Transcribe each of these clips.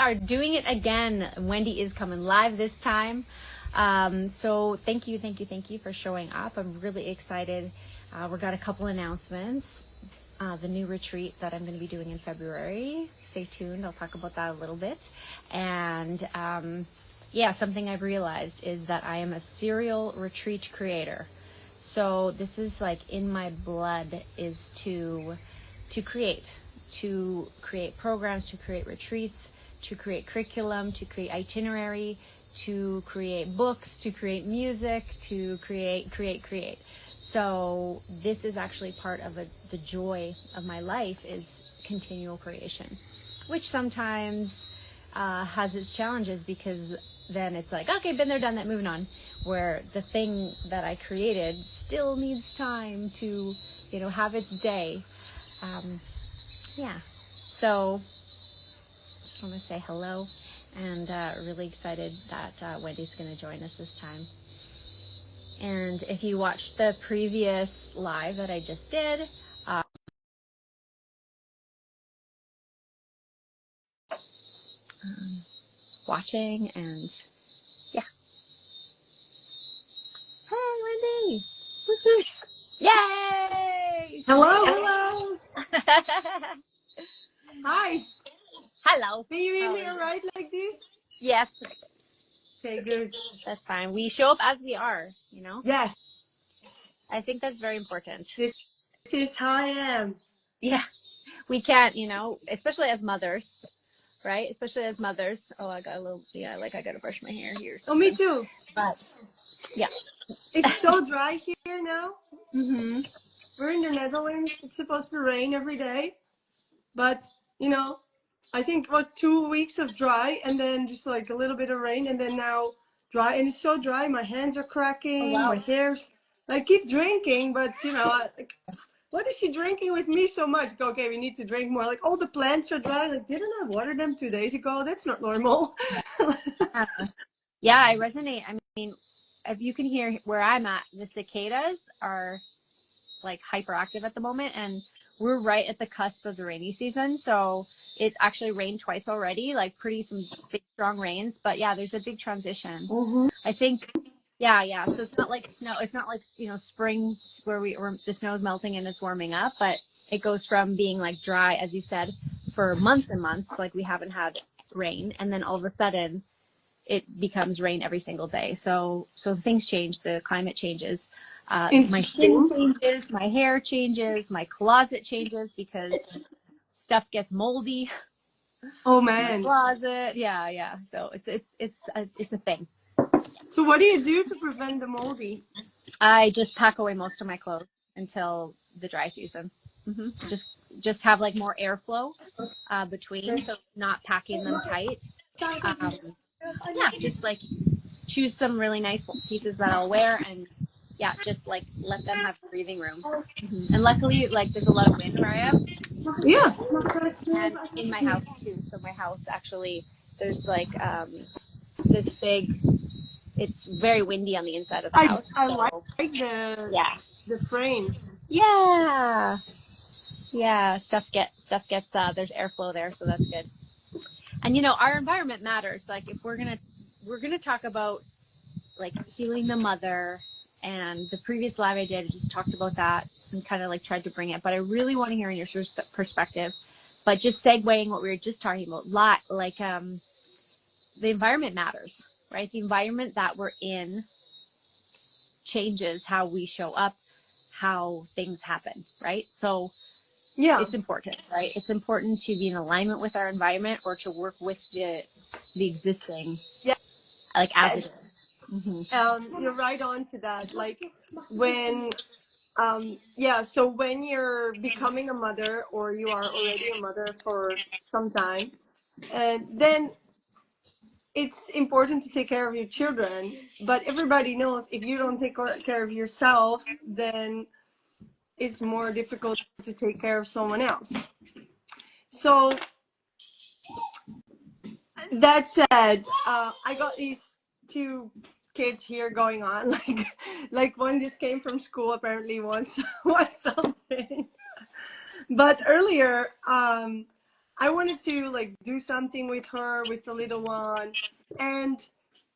are doing it again. Wendy is coming live this time. So thank you for showing up. I'm really excited. We've got a couple announcements. The new retreat that I'm going to be doing in February. Stay tuned. I'll talk about that a little bit. And yeah, something I've realized is that I am a serial retreat creator. So this is like in my blood, is to create programs, to create retreats, to create curriculum, to create itinerary, to create books, to create music, to create. So this is actually part of the joy of my life, is continual creation, which sometimes has its challenges, because then it's like, okay, been there, done that, moving on. Where the thing that I created still needs time to, have its day. Yeah. So just want to say hello, and really excited that Wendy's going to join us this time. And if you watched the previous live that I just did, watching, and yeah. Hey, Wendy! Yay! Hello. Hi. Hello. Can you hear How me are you? all right like this? Yes, Okay, good. that's fine. We show up as we are, Yes. I think that's very important. This is how I am. Yeah, we can't, especially as mothers, right? Especially as mothers. Oh, I got a little, yeah, like I got to brush my hair here or Oh, me something. too. But yeah. It's so dry here now. Mm-hmm. We're in the Netherlands. It's supposed to rain every day. But, I think about 2 weeks of dry and then just like a little bit of rain and then now dry. And it's so dry. My hands are Oh, cracking. My wow. hair's. I keep drinking, but, what is she drinking with me so much? Like, okay, we need to drink more. Like, all the plants are dry. Like, didn't I water them 2 days ago? That's not normal. Yeah, I resonate. I mean, if you can hear where I'm at, the cicadas are like hyperactive at the moment, and we're right at the cusp of the rainy season. So it's actually rained twice already, like some big strong rains. But yeah, there's a big transition. Mm-hmm. I think, yeah. So it's not like snow. It's not like, spring where the snow is melting and it's warming up, but it goes from being like dry, as you said, for months and months, like we haven't had rain, and then all of a sudden it becomes rain every single day. So things change. The climate changes. My skin Interesting. changes. My hair changes. My closet changes because stuff gets moldy Oh, in my man. closet. Yeah. So it's a thing. So what do you do to prevent the moldy? I just pack away most of my clothes until the dry season. Just have like more airflow between, so not packing them tight. Um, yeah, just like choose some really nice pieces that I'll wear, and yeah, just like let them have breathing room. And luckily, like there's a lot of wind where I am, Yeah. and in my house too. So my house actually, there's like this big. It's very windy on the inside of the I house. I like So the yeah, the frames. yeah, yeah. Stuff gets. There's airflow there, so that's good. And our environment matters. Like if we're gonna talk about like healing the mother, and the previous live I did, I just talked about that and kind of like tried to bring it, but I really want to hear your perspective. But just segueing what we were just talking about, the environment matters, right? The environment that we're in changes how we show up, how things happen, right? So Yeah. it's important, right? It's important to be in alignment with our environment, or to work with the existing, like as it Yes. is. Mm-hmm. You're right on to that. Like when yeah, so when you're becoming a mother or you are already a mother for some time, then it's important to take care of your children. But everybody knows if you don't take care of yourself, then it's more difficult to take care of someone else. So that said, I got these two kids here going on. Like one just came from school, apparently wants something. But earlier, I wanted to like do something with her, with the little one. And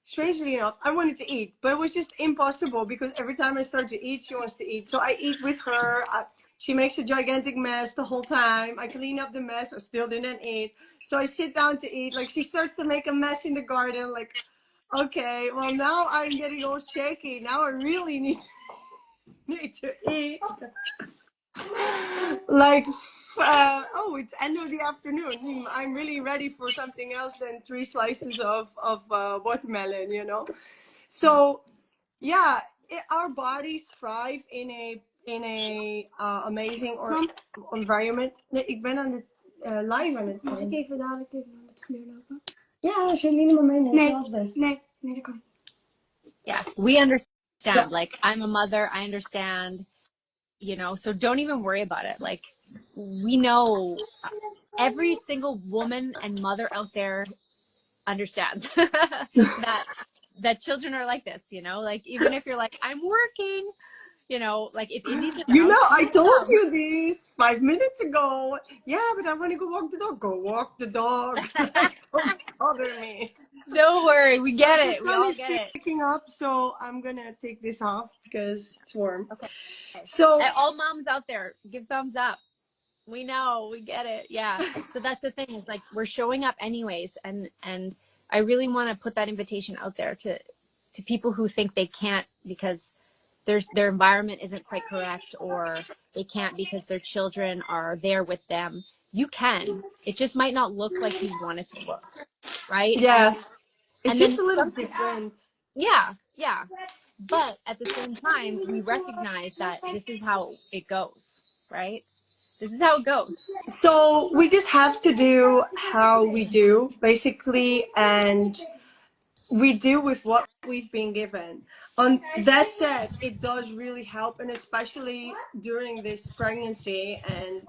strangely enough, I wanted to eat, but it was just impossible because every time I start to eat, she wants to eat. So I eat with her. She makes a gigantic mess the whole time. I clean up the mess. I still didn't eat. So I sit down to eat. Like she starts to make a mess in the garden. Like, okay, well now I'm getting all shaky. Now I really need to eat. Like, oh, it's end of the afternoon. I'm really ready for something else than 3 slices of watermelon, you know. So yeah, our bodies thrive in a amazing environment. Nee, ik ben aan het live aan het zijn. Mag ik even dadelijk even naar het vuur lopen? Ja, als jullie maar meenemen, nee, dat is best. Nee, dat kan. Yeah, we understand. Like, I'm a mother. I understand, you know, so don't even worry about it. Like, we know every single woman and mother out there understands that children are like this, you know, like even if you're like, I'm working, you know, like if it needs You know, out, I you told come. you this 5 minutes ago. Yeah, but I want to go walk the dog. Go walk the dog. Like, don't bother me. Don't worry, we get But the it. We sun all is get it. picking up, so I'm gonna take this off because it's warm. Okay. So And all moms out there, give thumbs up. We know, we get it. Yeah. So that's the thing, is like we're showing up anyways, and I really want to put that invitation out there to people who think they can't because their environment isn't quite correct, or they can't because their children are there with them. You can. It just might not look like you want it to look, right? yes, it's And just then a little some, different. yeah, yeah. But at the same time, we recognize that this is how it goes, right? This is how it goes. So we just have to do how we do, basically, and we do with what we've been given. On that said, it does really help, and especially during this pregnancy and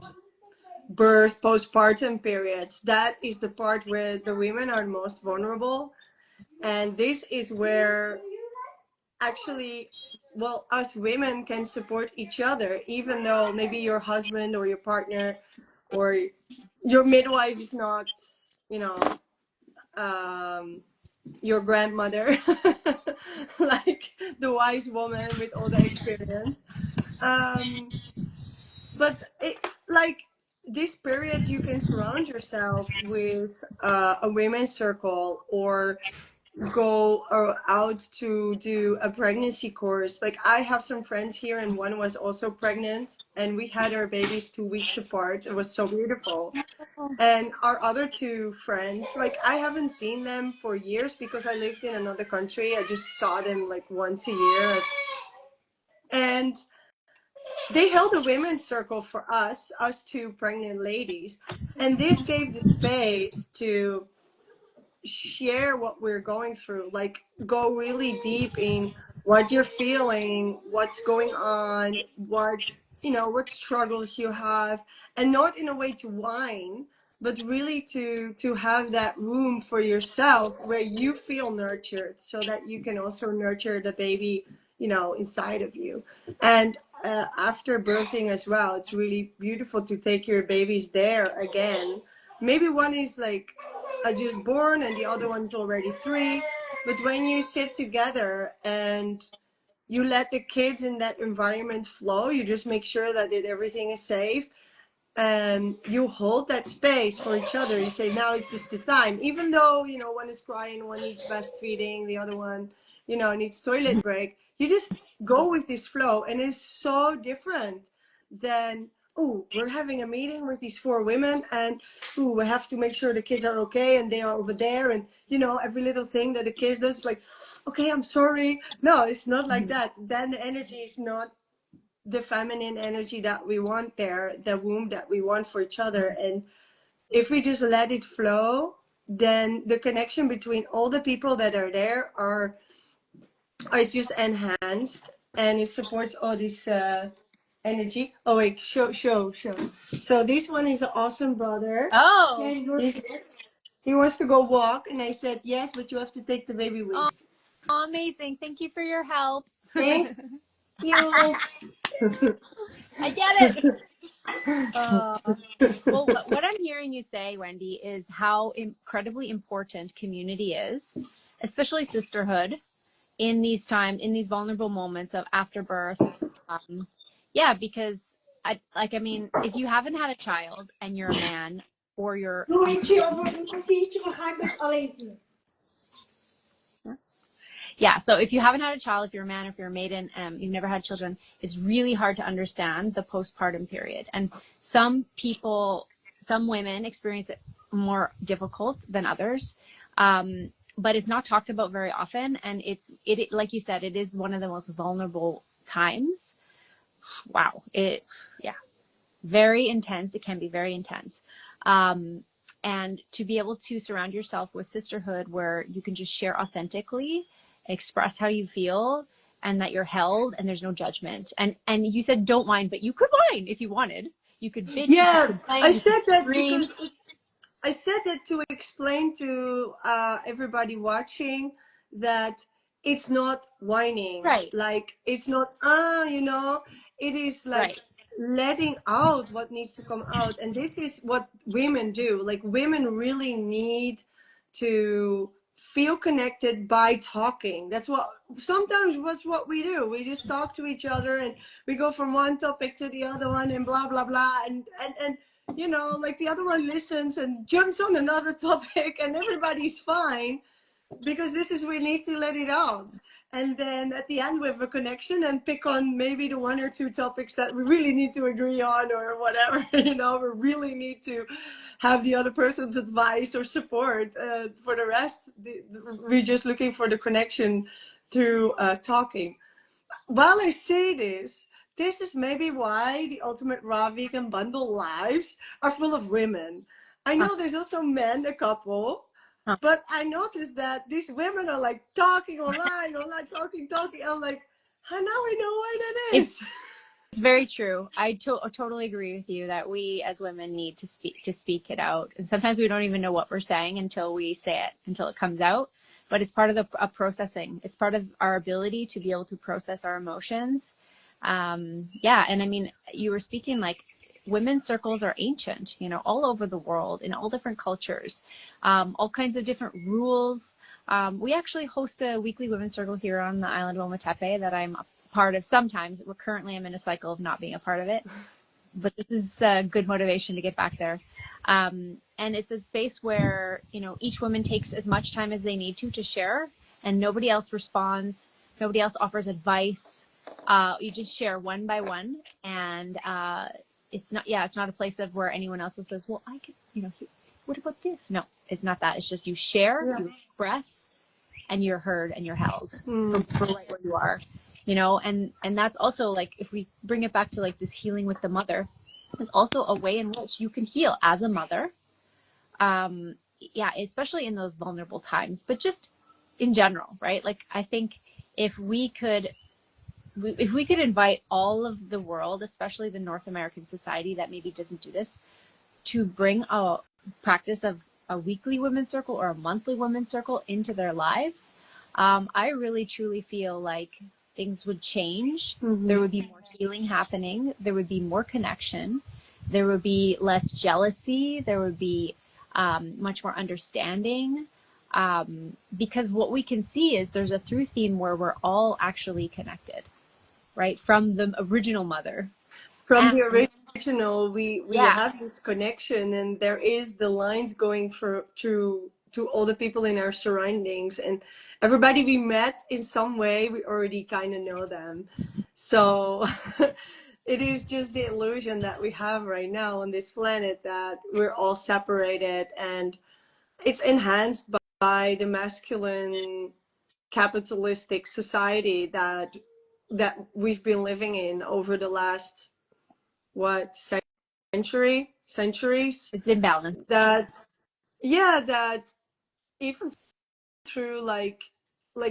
birth, postpartum periods, that is the part where the women are most vulnerable. And this is where actually, well, us women can support each other, even though maybe your husband or your partner or your midwife is not, you know, your grandmother, like the wise woman with all the experience. But like this period, you can surround yourself with a women's circle, or go out to do a pregnancy course. Like I have some friends here, and one was also pregnant, and we had our babies 2 weeks apart. It was so beautiful. And our other two friends, like I haven't seen them for years because I lived in another country. I just saw them like once a year. And they held a women's circle for us two pregnant ladies. And this gave the space to share what we're going through, like go really deep in what you're feeling, what's going on, what struggles you have, and not in a way to whine, but really to have that room for yourself where you feel nurtured, so that you can also nurture the baby, inside of you. And after birthing as well, it's really beautiful to take your babies there again. Maybe one is like just born and the other one's already 3. But when you sit together and you let the kids in that environment flow, you just make sure that everything is safe, and you hold that space for each other. You say, now is this the time, even though one is crying, one needs breastfeeding, the other one needs toilet break. You just go with this flow, and it's so different than, oh, we're having a meeting with these 4 women, and we have to make sure the kids are okay, and they are over there, and every little thing that the kids does, like, okay, I'm sorry. No, it's not like that. Then the energy is not the feminine energy that we want there, the womb that we want for each other. And if we just let it flow, then the connection between all the people that are there is just enhanced, and it supports all this energy. Oh wait, show. So this one is an awesome brother. Oh, He wants to go walk, and I said yes, but you have to take the baby with. oh, amazing. Thank you for your help. Thank you. I get it. Well, what I'm hearing you say, Wendy, is how incredibly important community is, especially sisterhood, in these times, in these vulnerable moments of afterbirth. Yeah, because I mean, if you haven't had a child and you're a man, or you're Nog eentje over een kwartiertje, dan ga ik met alleen vullen. yeah, so if you haven't had a child, if you're a man, if you're a maiden, you've never had children, it's really hard to understand the postpartum period. And some people, some women experience it more difficult than others. But it's not talked about very often. And it, like you said, it is one of the most vulnerable times. Wow. Yeah, very intense. It can be very intense. And to be able to surround yourself with sisterhood where you can just share authentically, express how you feel, and that you're held and there's no judgment. And you said don't whine, but you could whine if you wanted. You could bitch, you could Yeah, I complain, you could said that scream. because I said that to explain to everybody watching that it's not whining. Right, Like, it's not, it is right. like letting out what needs to come out. And this is what women do. Like, women really need to feel connected by talking. That's what we do. We just talk to each other and we go from one topic to the other one and blah, blah, blah. And like the other one listens and jumps on another topic and everybody's fine because this is, we need to let it out. And then at the end we have a connection and pick on maybe the one or two topics that we really need to agree on or whatever, we really need to have the other person's advice or support. For the rest, we're just looking for the connection through talking. While I say this is maybe why the Ultimate Raw Vegan Bundle lives are full of women. I Huh, know there's also men, a couple, huh. but I noticed that these women are like talking online, talking. I'm like, now I know why that It's is. very true. I totally agree with you that we as women need to speak it out. And sometimes we don't even know what we're saying until we say it, until it comes out. But it's part of the processing. It's part of our ability to be able to process our emotions. Yeah, and I mean, you were speaking like women's circles are ancient, all over the world in all different cultures, all kinds of different rules. We actually host a weekly women's circle here on the island of Ometepe that I'm part of sometimes. Currently, I'm in a cycle of not being a part of it, but this is a good motivation to get back there. And it's a space where, each woman takes as much time as they need to share, and nobody else responds. Nobody else offers advice. You just share one by one. And it's not a place of where anyone else says, well, I could, what about this? No, it's not that. It's just you share, Yeah. you express, and you're heard and you're held Mm. for right where you are, and that's also like, if we bring it back to like this healing with the mother, is also a way in which you can heal as a mother. Yeah, especially in those vulnerable times, but just in general, right? Like, I think if we could invite all of the world, especially the North American society that maybe doesn't do this, to bring a practice of a weekly women's circle or a monthly women's circle into their lives, I really truly feel like things would change. Mm-hmm. There would be more healing happening. There would be more connection. There would be less jealousy. There would be much more understanding. Because what we can see is there's a through theme where we're all actually connected, right? From the original mother. From And the original, we yeah, have this connection, and there is the lines going through to all the people in our surroundings, and everybody we met in some way, we already kind of know them. So it is just the illusion that we have right now on this planet that we're all separated, and it's enhanced by the masculine capitalistic society that we've been living in over the last what centuries. it's imbalanced. That, yeah, that even through like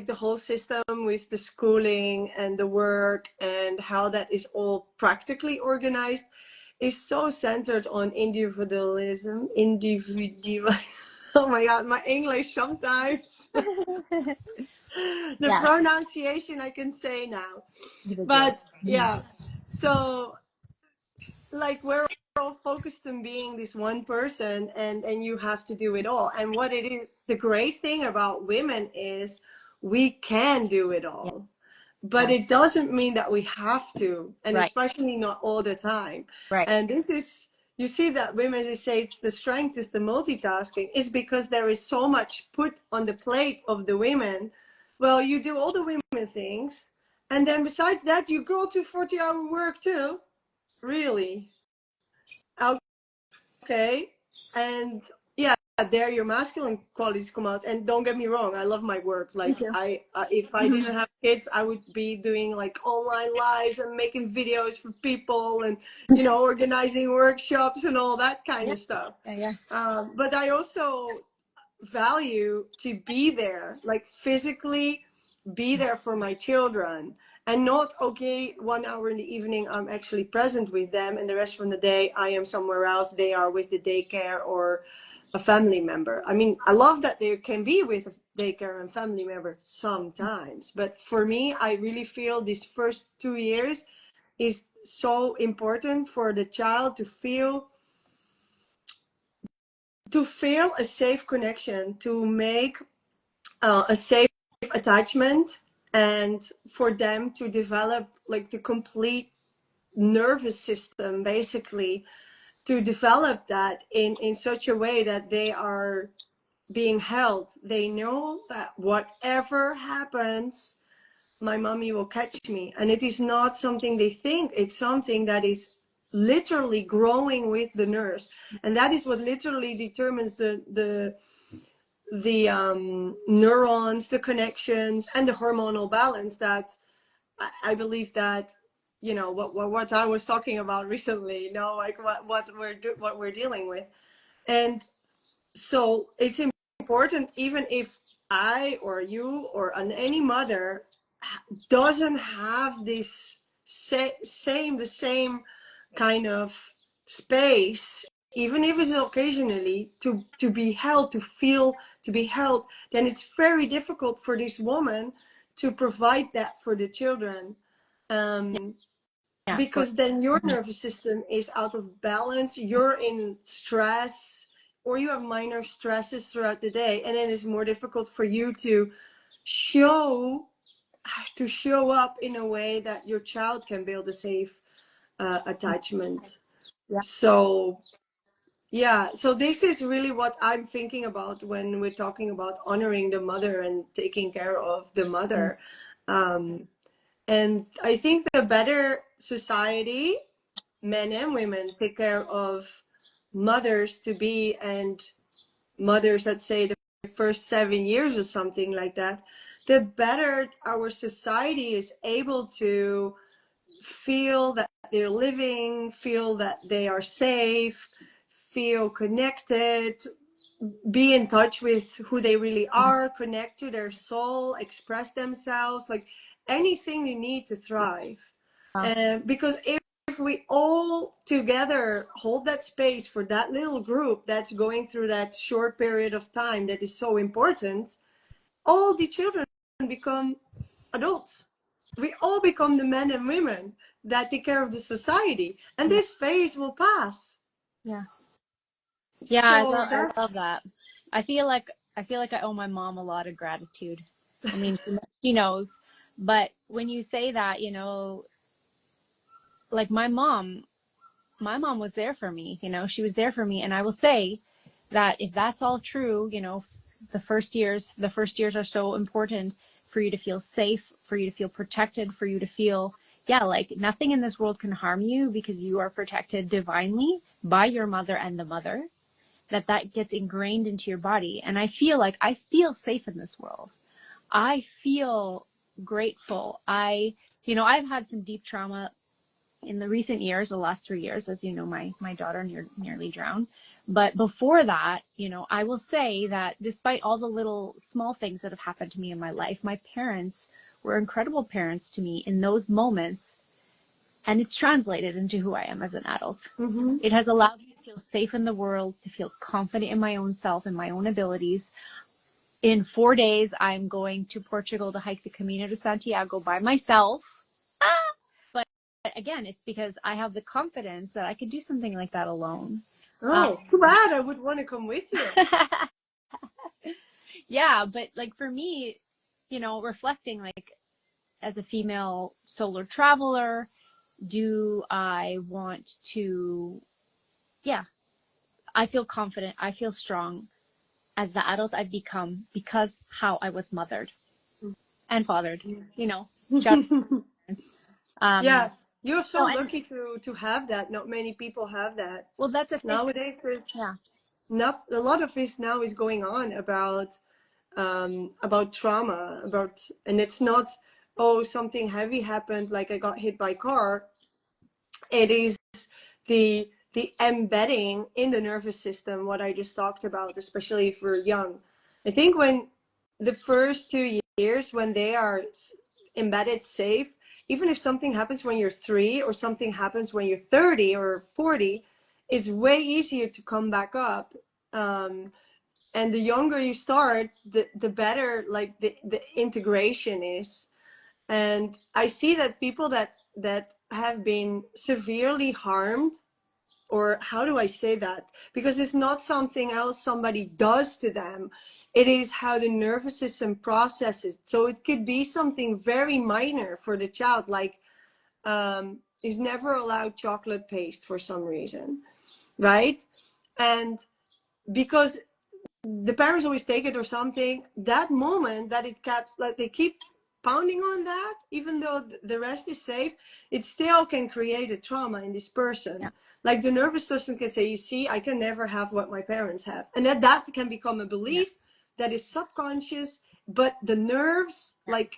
the whole system with the schooling and the work and how that is all practically organized is so centered on individual. Oh my god, my English sometimes. The Yeah. pronunciation I can say now. Individual. But yeah, So like we're all focused on being this one person, and you have to do it all. And what it is, the great thing about women is we can do it Yeah. all, but it doesn't mean that we have to, and Right. especially not all the time. Right. And this is, you see that women, they say it's the strength is the multitasking, is because there is so much put on the plate of the women. Well, you do all the women things, and then besides that you go to 40-hour work too. Really? Okay. And yeah, there your masculine qualities come out. And don't get me wrong, I love my work. Me Like too. if I didn't have kids, I would be doing like online lives and making videos for people, and organizing workshops and all that kind Yeah. of stuff. Yeah. But I also value to be there, like physically be there for my children, and not, okay, 1 hour in the evening I'm actually present with them, and the rest of the day I am somewhere else. They are with the daycare or a family member. I mean, I love that they can be with a daycare and family member sometimes, but for me, I really feel these first 2 years is so important for the child to feel a safe connection, to make a safe attachment, and for them to develop like the complete nervous system, basically, to develop that in such a way that they are being held. They know that whatever happens, my mommy will catch me. And it is not something they think, it's something that is literally growing with the nurse. And that is what literally determines the neurons, the connections, and the hormonal balance. That I believe that what I was talking about recently, like what we're dealing with. And so it's important, even if I or you or any mother doesn't have this the same kind of space, even if it's occasionally to be held, to feel to be held, then it's very difficult for this woman to provide that for the children. Yeah. For Because then your nervous system is out of balance, you're in stress, or you have minor stresses throughout the day, and then it's more difficult for you to show up in a way that your child can build a safe attachment. yeah. So yeah, so this is really what I'm thinking about when we're talking about honoring the mother and taking care of the mother. Yes. And I think the better society, men and women, take care of mothers to be, and mothers that say the first 7 years or something like that, the better our society is able to feel that they're living, feel that they are safe, feel connected, be in touch with who they really are, connect to their soul, express themselves, like anything you need to thrive. And because if we all together hold that space for that little group that's going through that short period of time that is so important, all the children become adults. We all become the men and women that take care of the society, and Yeah. this phase will pass. Yeah. Yeah. So I that's love that. I feel like I owe my mom a lot of gratitude. I mean, she knows, but when you say that, like my mom was there for me. She was there for me, and I will say that if that's all true, the first years are so important for you to feel safe, for you to feel protected, for you to feel, yeah, like nothing in this world can harm you because you are protected divinely by your mother and the mother. That gets ingrained into your body, and I feel safe in this world. I feel grateful. I've had some deep trauma in the recent years, the last 3 years. As you know, my daughter nearly drowned. But before that, I will say that despite all the little small things that have happened to me in my life, my parents were incredible parents to me in those moments, and it's translated into who I am as an adult. mm-hmm. It has allowed me to feel safe in the world, to feel confident in my own self and my own abilities. In 4 days, I'm going to Portugal to hike the Camino de Santiago by myself. But But again, it's because I have the confidence that I could do something like that alone. Oh, too bad. I would want to come with you. Yeah, but like for me, reflecting like as a female solo traveler, do I want to, yeah, I feel confident, I feel strong as the adult I've become because how I was mothered and fathered, shout Yeah, um you're no, so and lucky to have that. Not many people have that. well, that's the thing. Nowadays, there's Yeah, not a lot of this now is going on about trauma, and it's not, oh, something heavy happened, like I got hit by a car. It is the embedding in the nervous system, what I just talked about, especially if we're young. I think when the first 2 years, when they are embedded safe, even if something happens when you're 3 or something happens when you're 30 or 40, it's way easier to come back up. And the younger you start, the better like the integration is. And I see that people that have been severely harmed, or how do I say that, because it's not something else somebody does to them, it is how the nervous system processes. So it could be something very minor for the child, like is never allowed chocolate paste for some reason, right? And because the parents always take it or something, that moment that it keeps, like they keep pounding on that, even though the rest is safe, it still can create a trauma in this person. yeah, Like the nervous system can say, you see, I can never have what my parents have, and that can become a belief yes, that is subconscious. But the nerves, like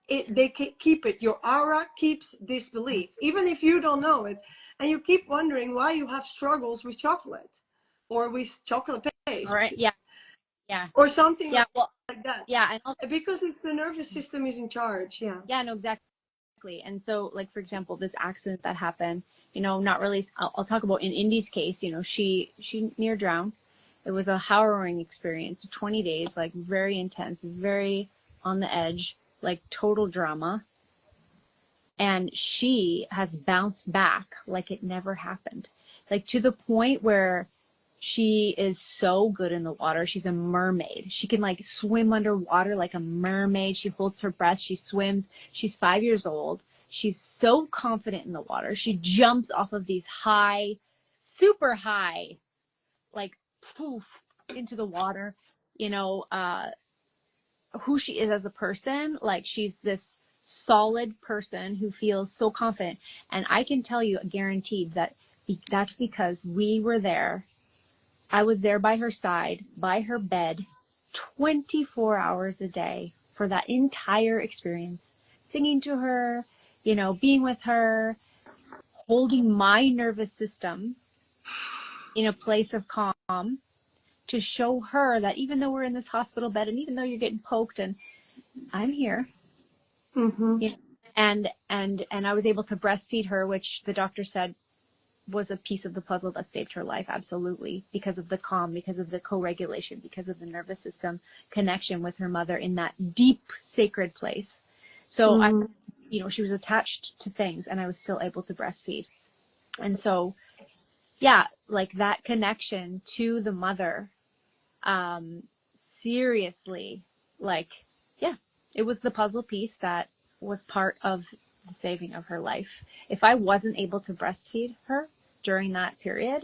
yes. they keep it, your aura keeps this belief even if you don't know it, and you keep wondering why you have struggles with chocolate or with chocolate All paste right, yeah, yeah, or something yeah. Well, like that, yeah, and also, because it's the nervous system is in charge. Yeah. yeah, no, exactly. And so, like for example, this accident that happened, not really. I'll talk about in Indy's case. She near drowned. It was a harrowing experience. 20 days, like very intense, very on the edge, like total drama. And she has bounced back like it never happened, like to the point where she is so good in the water. She's a mermaid. She can like swim underwater like a mermaid. She holds her breath. She swims. She's 5 years old. She's so confident in the water. She jumps off of these high, super high, like poof into the water. You know, who she is as a person. Like she's this solid person who feels so confident. And I can tell you, guaranteed, that that's because we were there. I was there by her side, by her bed, 24 hours a day for that entire experience, singing to her, being with her, holding my nervous system in a place of calm to show her that even though we're in this hospital bed and even though you're getting poked and I'm here, Mm-hmm. you know, and I was able to breastfeed her, which the doctor said was a piece of the puzzle that saved her life. Absolutely. Because of the calm, because of the co-regulation, because of the nervous system connection with her mother in that deep sacred place. So Mm-hmm. she was attached to things and I was still able to breastfeed. And so, yeah, like that connection to the mother, seriously, like, yeah, it was the puzzle piece that was part of the saving of her life. If I wasn't able to breastfeed her during that period,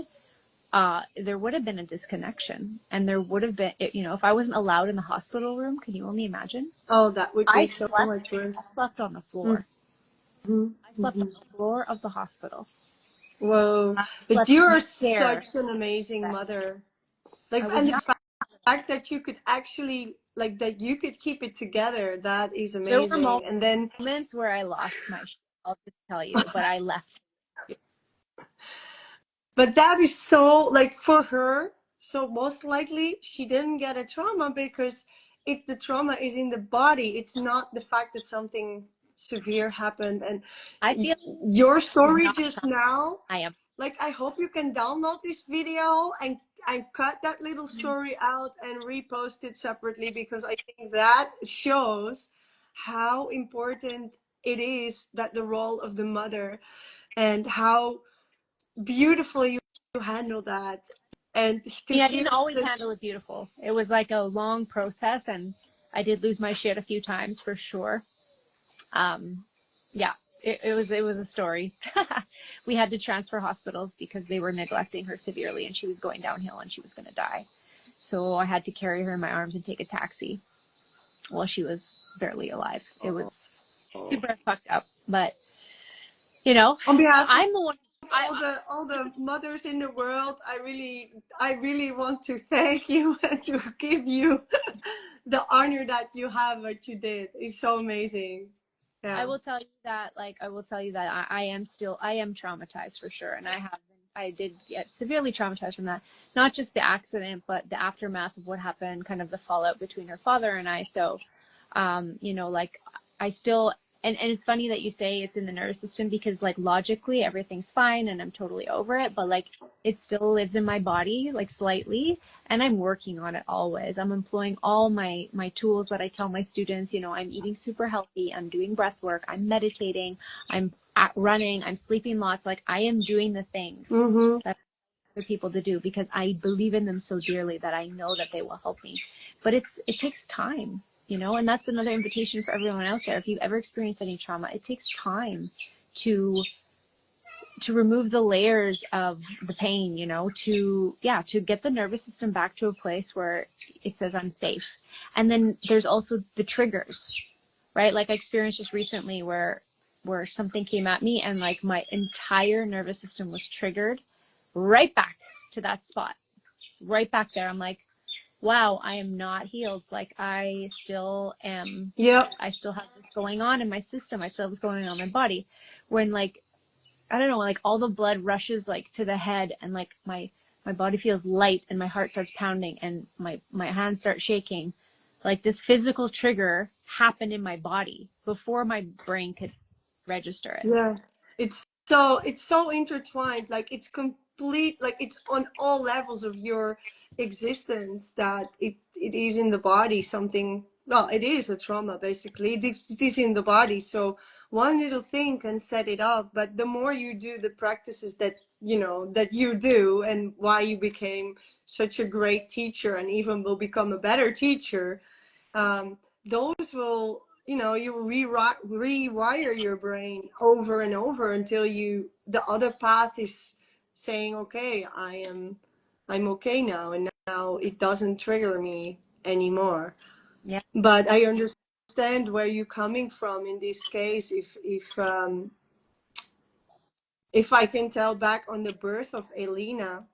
there would have been a disconnection, and there would have been, if I wasn't allowed in the hospital room, can you only imagine? Oh, that would I be so slept, much I worse. slept on the Mm-hmm. floor. I slept Mm-hmm. on the floor of the hospital. Whoa, I but slept in you're the chair. such an amazing mother. I Like, was and the young. fact that you could actually, like, that you could keep it together, that is There were amazing. And then, moments where I lost my shit, I'll just tell you, but I left. but that is so, like, for her, so most likely she didn't get a trauma, because if the trauma is in the body, it's not the fact that something severe happened. And I feel your it's story not just trauma. now, I am. like, I hope you can download this video and cut that little story out and repost it separately, because I think that shows how important it is that the role of the mother, and how beautiful you handle that, and to I hear didn't always the, handle it beautiful. It was like a long process, and I did lose my shit a few times for sure. Um, yeah, it was a story. We had to transfer hospitals because they were neglecting her severely, and she was going downhill, and she was going to die. So I had to carry her in my arms and take a taxi while she was barely alive. It was super fucked up, but on behalf I'm the one. all the mothers in the world, I really want to thank you and to give you the honor that you have what you did. It's so amazing. I Yeah. will tell you that, I am traumatized for sure. And I did get severely traumatized from that. Not just the accident, but the aftermath of what happened, kind of the fallout between her father and I. So, like I still, and it's funny that you say it's in the nervous system because like logically everything's fine and I'm totally over it, but like it still lives in my body, like slightly, and I'm working on it always. I'm employing all my tools that I tell my students. I'm eating super healthy, I'm doing breath work, I'm meditating, I'm running, I'm sleeping lots. Like I am doing the things Mm-hmm. that other people to do because I believe in them so dearly that I know that they will help me. But it takes time, and that's another invitation for everyone out there. If you've ever experienced any trauma, it takes time to remove the layers of the pain, to get the nervous system back to a place where it says I'm safe. And then there's also the triggers, right? Like I experienced just recently where something came at me and like my entire nervous system was triggered right back to that spot, right back there. I'm like, wow, I am not healed. Like Yeah. I still have this going on in my system. I still have this going on in my body. When like I don't know, like all the blood rushes like to the head and like my body feels light and my heart starts pounding and my hands start shaking. Like this physical trigger happened in my body before my brain could register it. Yeah, it's so intertwined. Like it's complete. Like it's on all levels of your existence that it is in the body. Something. Well, it is a trauma basically. It is in the body. So one little thing can set it up. But the more you do the practices that that you do, and why you became such a great teacher, and even will become a better teacher, those will, you rewire your brain over and over until the other path is saying, okay, I'm okay now, and now it doesn't trigger me anymore. Yeah. But I understand where you're coming from in this case. If I can tell back on the birth of Elena,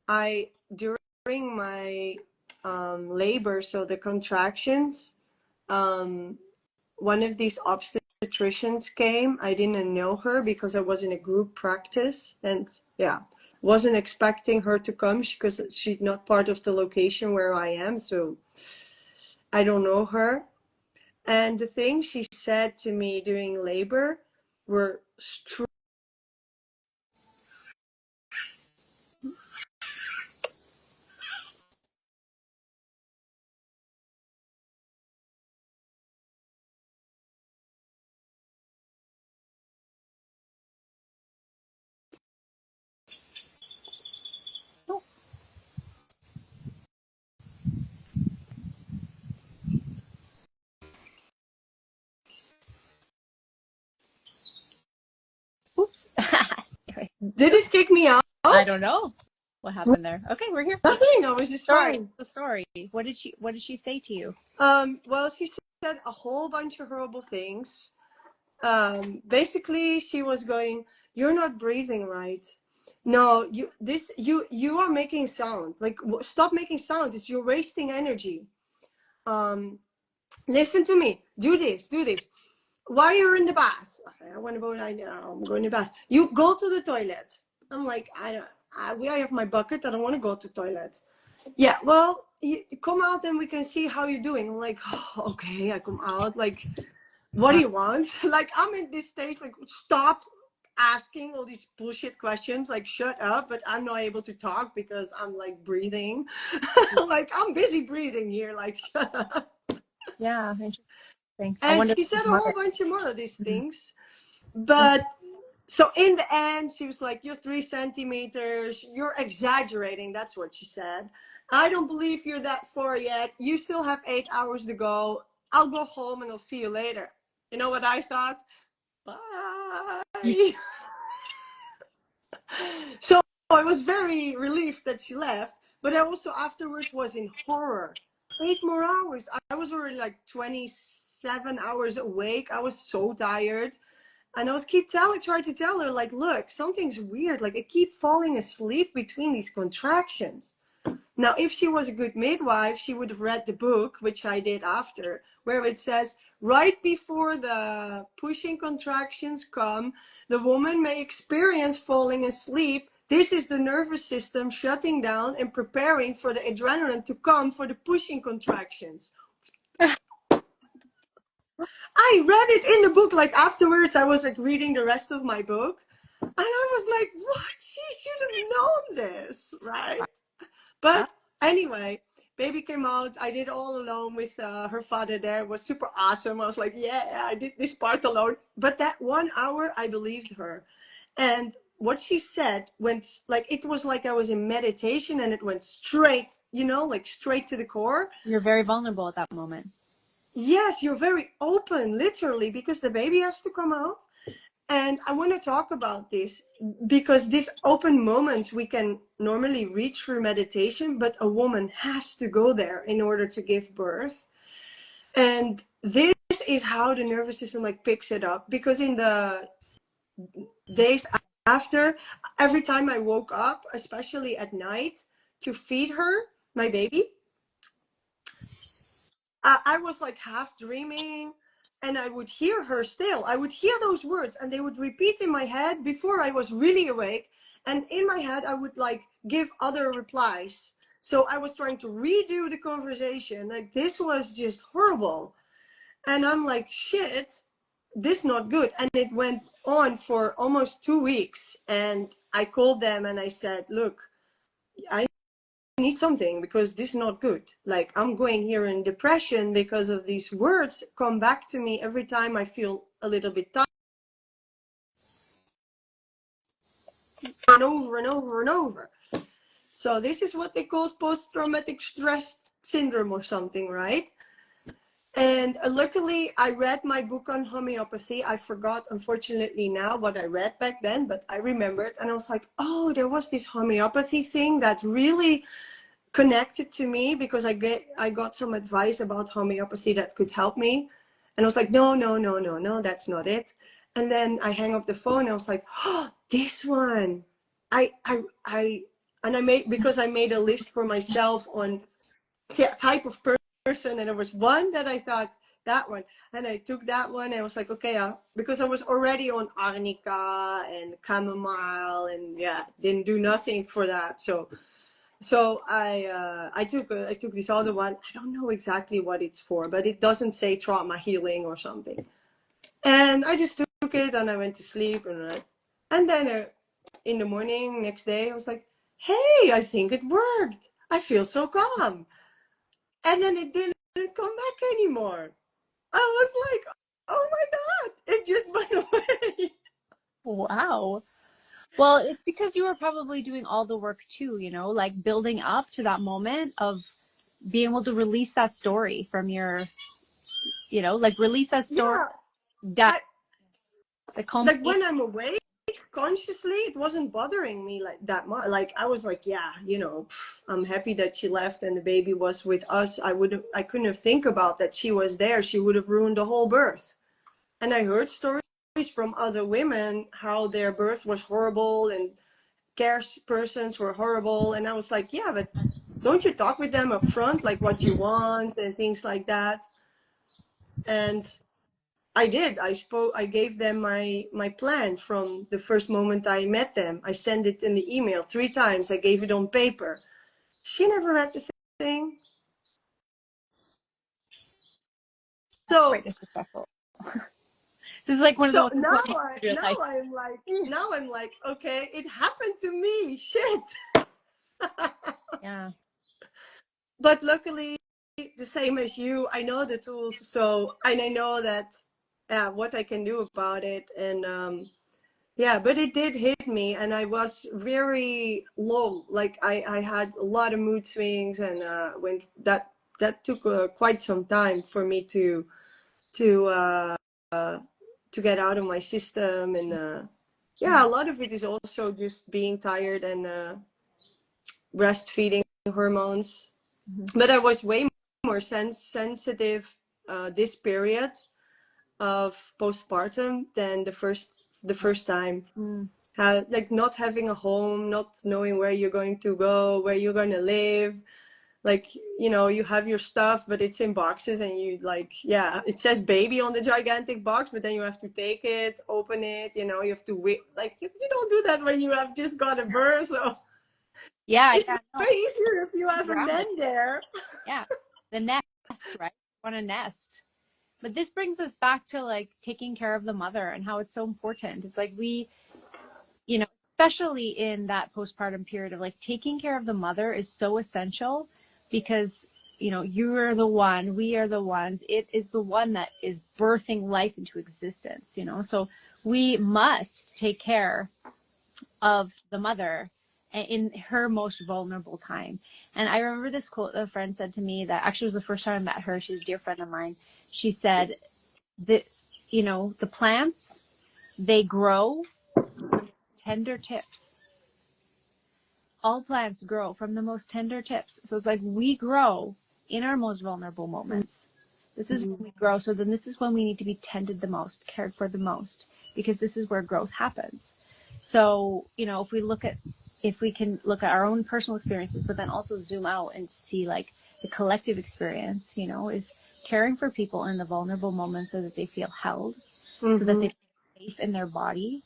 I during my labor, so the contractions, one of these obstetricians came. I didn't know her because I was in a group practice, and yeah, wasn't expecting her to come because she's not part of the location where I am, so I don't know her. And the things she said to me during labor were Oops. Did it kick me out? I don't know what happened there. Okay, we're here. Nothing. I was just Sorry. fine. So sorry. What did she say to you? Well, she said a whole bunch of horrible things. Basically she was going, you're not breathing right. No, you are making sound. Like, stop making sound. You're wasting energy. Listen to me. Do this. While you're in the bath, I want to go. I'm going to the bath. You go to the toilet. I'm like, I have my bucket. I don't want to go to the toilet. Yeah, well, you come out and we can see how you're doing. I'm like, oh, okay. I come out. Like, what do you want? Like, I'm in this stage, like, stop asking all these bullshit questions, like, shut up. But I'm not able to talk because I'm like breathing. Like, I'm busy breathing here, like, shut up. Yeah, interesting. Thanks. I And wonder she if she's said a whole mother. bunch of more of these things. But so in the end, she was like, "You're 3 centimeters. You're exaggerating." That's what she said. "I don't believe you're that far yet. You still have 8 hours to go. I'll go home and I'll see you later." You know what I thought? Bye. So I was very relieved that she left, but I also afterwards was in horror. 8 more hours. I was already like 27 hours awake. I was so tired. And I was trying to tell her, like, look, something's weird. Like, I keep falling asleep between these contractions. Now, if she was a good midwife, she would have read the book, which I did after, where it says, right before the pushing contractions come, the woman may experience falling asleep. This is the nervous system shutting down and preparing for the adrenaline to come for the pushing contractions. I read it in the book. Like afterwards, I was like reading the rest of my book. And I was like, what? She should have known this, right? But anyway, baby came out. I did all alone with her father there. It was super awesome. I was like, yeah, I did this part alone. But that 1 hour, I believed her. And what she said went like, it was like I was in meditation and it went straight, like straight to the core. You're very vulnerable at that moment. Yes, you're very open, literally, because the baby has to come out. And I want to talk about this because these open moments we can normally reach through meditation, but a woman has to go there in order to give birth. And this is how the nervous system like picks it up, because in the days after, every time I woke up, especially at night, to feed her, my baby, I was like half dreaming and I would hear her still. I would hear those words and they would repeat in my head before I was really awake. And in my head, I would like give other replies. So I was trying to redo the conversation. Like this was just horrible. And I'm like, shit, this not good. And it went on for almost 2 weeks. And I called them and I said, look, I need something because this is not good. Like I'm going here in depression because of these words come back to me every time I feel a little bit tired, and over and over and over. So this is what they call post-traumatic stress syndrome or something, right? And luckily I read my book on homeopathy. I forgot, unfortunately, now what I read back then, but I remembered. And I was like, oh, there was this homeopathy thing that really connected to me, because I got some advice about homeopathy that could help me. And I was like, no, that's not it. And then I hang up the phone and I was like, oh, this one. And I made, because I made a list for myself on type of person, and there was one that I thought, that one, and I took that one and I was like, okay, because I was already on arnica and chamomile and didn't do nothing for that. So I took this other one. I don't know exactly what it's for, but it doesn't say trauma healing or something. And I just took it and I went to sleep, and then in the morning next day I was like, hey, I think it worked. I feel so calm. And then it didn't come back anymore. I was like, oh my god, it just went away. Wow. Well, it's because you were probably doing all the work too, like building up to that moment of being able to release that story from your, like release that story. Yeah, That I, the like culmination. when I'm awake consciously, it wasn't bothering me like that much. Like I was like, yeah, I'm happy that she left and the baby was with us. I couldn't have think about that she was there. She would have ruined the whole birth. And I heard stories from other women how their birth was horrible and care persons were horrible. And I was like, yeah, but don't you talk with them up front, like what you want and things like that? And I did. I gave them my plan from the first moment I met them. I sent it in the email 3 times. I gave it on paper. She never read the thing. So Quite disrespectful. This is like one of the so most important now of your life. I'm like, okay, it happened to me. Shit. Yeah. But luckily the same as you. I know the tools, so, and I know that what I can do about it. And yeah, but it did hit me, and I was very low. Like I had a lot of mood swings, and when that took quite some time for me to get out of my system. And yeah, a lot of it is also just being tired and breastfeeding hormones. But I was way more sensitive this period of postpartum than the first time. Like not having a home, not knowing where you're going to go, where you're going to live. Like, you have your stuff, but it's in boxes, and you like, yeah, it says baby on the gigantic box, but then you have to take it, open it, you have to wait. Like, you don't do that when you have just got a birth. So Yeah, it's yeah, no, way easier if you have a grounded. man there. Yeah, the nest, right? Want a nest. But this brings us back to like taking care of the mother and how it's so important. It's like especially in that postpartum period of like taking care of the mother is so essential because, you are the one, we are the ones, it is the one that is birthing life into existence, so we must take care of the mother in her most vulnerable time. And I remember this quote a friend said to me that actually was the first time I met her. She's a dear friend of mine. She said that, the plants, they grow tender tips. All plants grow from the most tender tips. So it's like we grow in our most vulnerable moments. This is when we grow. So then this is when we need to be tended the most, cared for the most, because this is where growth happens. So, if we can look at our own personal experiences, but then also zoom out and see like the collective experience, is caring for people in the vulnerable moments so that they feel held, so that they feel safe in their body.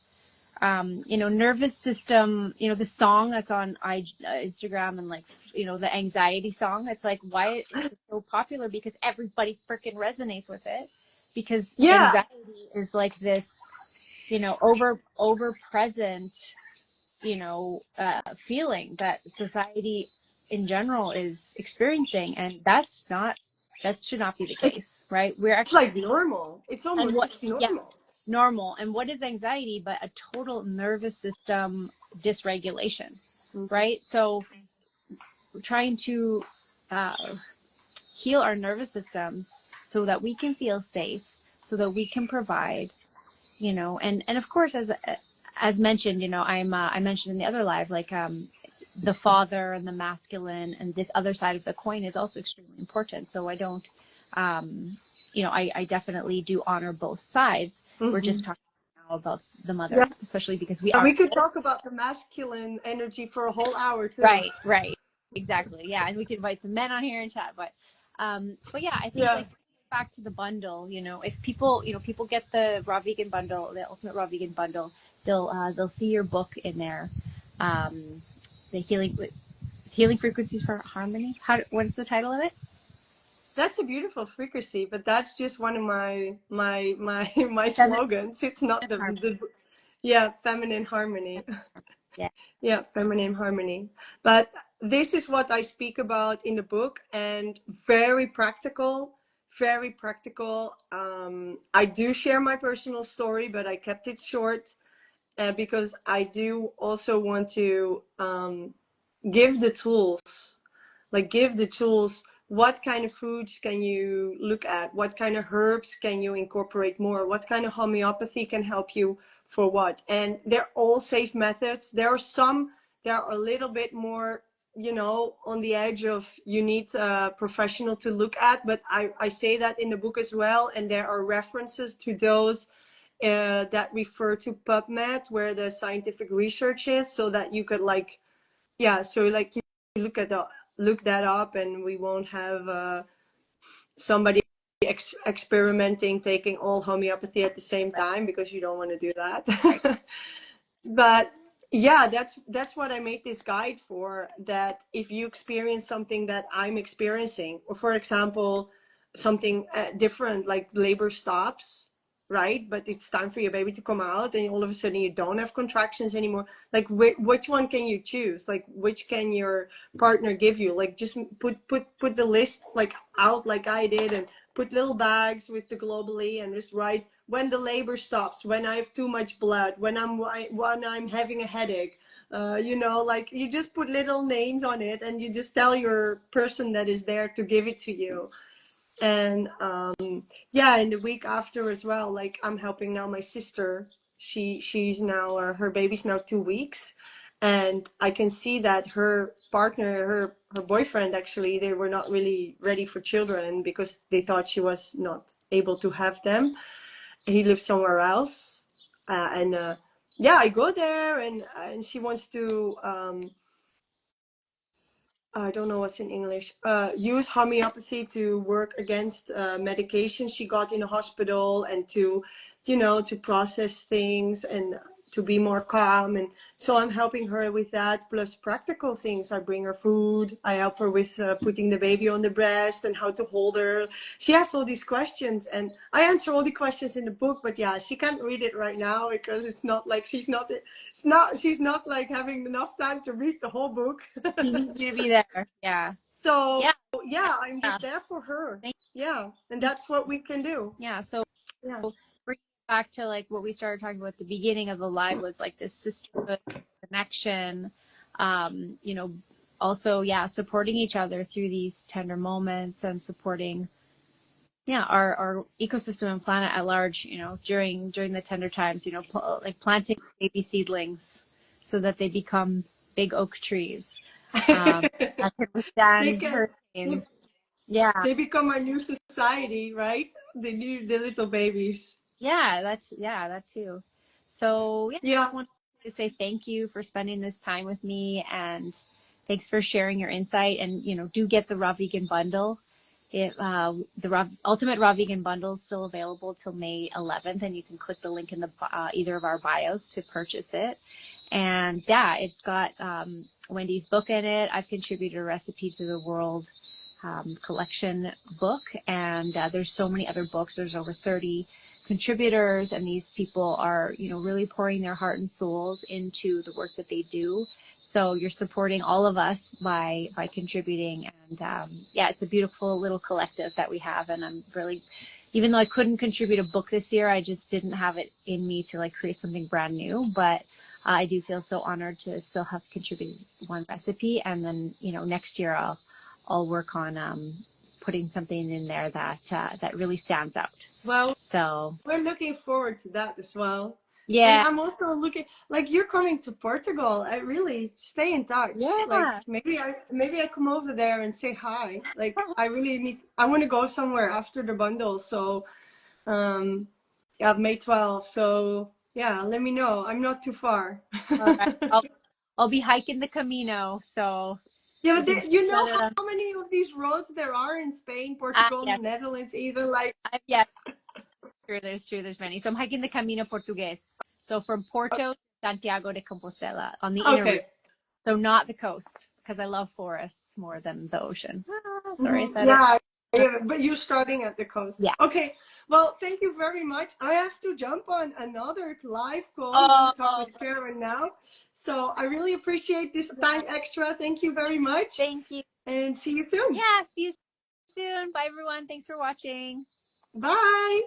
Nervous system, the song that's on Instagram and like, the anxiety song. It's like, why is it so popular? Because everybody freaking resonates with it. Because Yeah, anxiety is like this, over present, feeling that society in general is experiencing. And that should not be the it's case, right? We're actually, like normal. and It's yeah, normal. normal. And what is anxiety but a total nervous system dysregulation, right? So we're trying to uh, heal our nervous systems so that we can feel safe, so that we can provide, and of course, as mentioned, I mentioned in the other live, like the father and the masculine and this other side of the coin is also extremely important. So I don't, I definitely do honor both sides. We're just talking now about the mother, Yeah, especially because we and are we could talk about the masculine energy for a whole hour too. right, exactly, yeah, and we can invite some men on here and chat, but yeah, I think Yeah, like back to the bundle, if people, people get the raw vegan bundle, the ultimate raw vegan bundle, they'll see your book in there, um, the healing frequencies for harmony. What's the title of it? that's a beautiful frequency, but that's just one of my Feminine slogans. It's not harmony. the yeah, feminine harmony. Yeah. Yeah, feminine harmony. But this is what I speak about in the book, and very practical, very practical. I do share my personal story, but I kept it short because I do also want to give the tools, what kind of foods can you look at, what kind of herbs can you incorporate more, what kind of homeopathy can help you for what. And they're all safe methods. There are some that are a little bit more, on the edge of you need a professional to look at, but I say that in the book as well. And there are references to those that refer to PubMed, where the scientific research is, so that you could like, yeah, so like you look that up, and we won't have somebody experimenting taking all homeopathy at the same time, because you don't want to do Right. that. But yeah, that's what I made this guide for, that if you experience something that I'm experiencing, or for example something different like labor stops, right? But it's time for your baby to come out, and all of a sudden you don't have contractions anymore. Like, which one can you choose? Like, which can your partner give you? Like, just put the list like out like I did, and put little bags with the globally, and just write when the labor stops, when I have too much blood, when I'm having a headache. Like, you just put little names on it, and you just tell your person that is there to give it to you. And yeah, and the week after as well, like, I'm helping now my sister. She's now her baby's now 2 weeks, and I can see that her partner, her boyfriend, actually, they were not really ready for children because they thought she was not able to have them. He lives somewhere else, and yeah, I go there, and she wants to I don't know what's in English, use homeopathy to work against medication she got in the hospital, and to process things and to be more calm. And so I'm helping her with that, plus practical things. I bring her food. I help her with putting the baby on the breast and how to hold her. She has all these questions, and I answer all the questions in the book, but yeah, she can't read it right now because it's not like she's not like having enough time to read the whole book. He needs you to be there. Yeah. So Yeah. yeah, I'm Yeah. just there for her. Thank Yeah, and you. that's what we can do. Yeah. So Yeah. bring it back to like what we started talking about at the beginning of the live was like this sisterhood connection. You know, also, yeah, supporting each other through these tender moments and supporting, yeah, our ecosystem and planet at large, during the tender times, like planting baby seedlings so that they become big oak trees that can they withstand can they, hurricanes. Yeah. they become our new society, right? The little babies. Yeah, that too. So yeah, Yeah. I want to say thank you for spending this time with me, and thanks for sharing your insight. And do get the Raw Vegan Bundle. The Ultimate Raw Vegan Bundle is still available till May 11th, and you can click the link in the either of our bios to purchase it. And yeah, it's got Wendy's book in it. I've contributed a recipe to the world collection book, and there's so many other books. There's over 30 contributors, and these people are really pouring their heart and souls into the work that they do. So you're supporting all of us by contributing, and yeah, it's a beautiful little collective that we have. And I'm really, even though I couldn't contribute a book this year, I just didn't have it in me to like create something brand new. But I do feel so honored to still have contributed one recipe, and then next year I'll work on putting something in there that really stands out. Well, So we're looking forward to that as well. And yeah, I'm also looking, like, you're coming to Portugal. I really stay in touch. Like, yeah. maybe I come over there and say hi. Like, I want to go somewhere after the bundle. So yeah, May 12th. So yeah, let me know. I'm not too far. All right, I'll be hiking the Camino, so Yeah, we but can you know set it on. how many of these roads there are in Spain, Portugal, and the Yes, Netherlands, either? Like, yes, true. There's many. So I'm hiking the Camino Portugues. So from Porto to Santiago de Compostela on the inner route. okay. So not the coast, because I love forests more than the ocean. Sorry, I said it. Yeah, yeah, but you're starting at the coast. Yeah. Okay. Well, thank you very much. I have to jump on another live call. I'm going to talk Oh, with Karen now. So I really appreciate this time extra. Thank you very much. thank you. And see you soon. Yeah, see you soon. Bye, everyone. Thanks for watching. Bye.